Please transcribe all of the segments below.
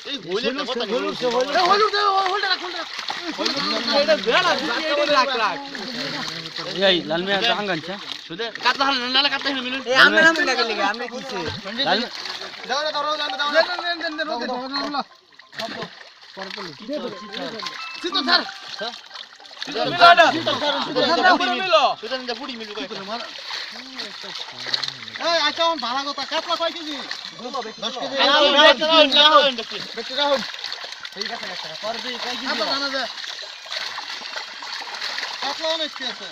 এই হইলে না কথা হলুদ এটা বেড়া এটা লাখ লাখ এই লাল মিয়া আঙ্গানছে শুধু কাটলা নালে কাটতে হলো মিলন এই আমরা নাম লাগে আমরা কিছে লাল সিতো স্যার এই আচ্ছা ভালো কথা কাটলা কয় কেজি 10 কেজি বেটি রাহুল ঠিক আছে একটা পর দুই কয় কেজি জানা যায় কাটলা অনেক কি আছে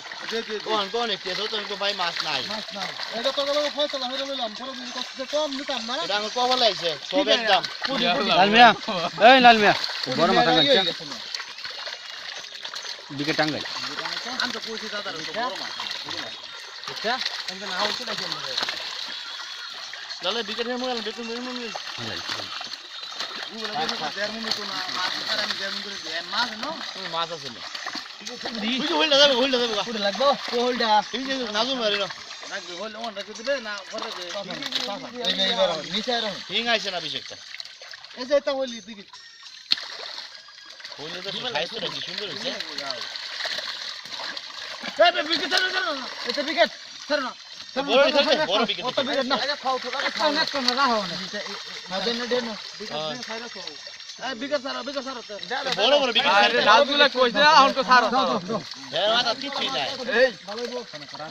কোন একটু তো তো ভাই মাছ নাই মাছ না এটা তো গেল ফয়সালা হয়ে রইলাম পরে যদি কষ্ট কম নিতাম না এটা আমি কবে লাইছে সবের দাম লাল মিয়া এই লাল মিয়া বড় মাথা আঙ্গানছে দিকে টাঙ্গাই আমি তো কইছি দাদা বড় মাছ আচ্ছা আমরা না হচ্ছে না কেন লালে বিকেটের মোবাইল বেতন মেরে মেরে মাছ আছে না তুই হইলা যাবে পুরো লাগবো কোলটা তুই যে নাজু মারি না লাগবে হল ওন রাখতে দিবে না পরে দে এই নেই বের নিচে রাখ হিং আইছে না বিশেষটা এই যে এটা হলি দিবি হইলে তো খাইছে না কি সুন্দর হইছে এই বিকেট ধর না এটা বিকেট ধর না বড় বিকেট কত বিকেট না আরে খাও থোড়া খাও না তো না রাখো না না দেন না দেন বিকেট দেন খাইরা খাও এই বিকেট সারা বড় বিকেট আরে নাজুলা কইছে এখন তো সারা এর মাথা কিছুই নাই এই ভালোই বল খানা করা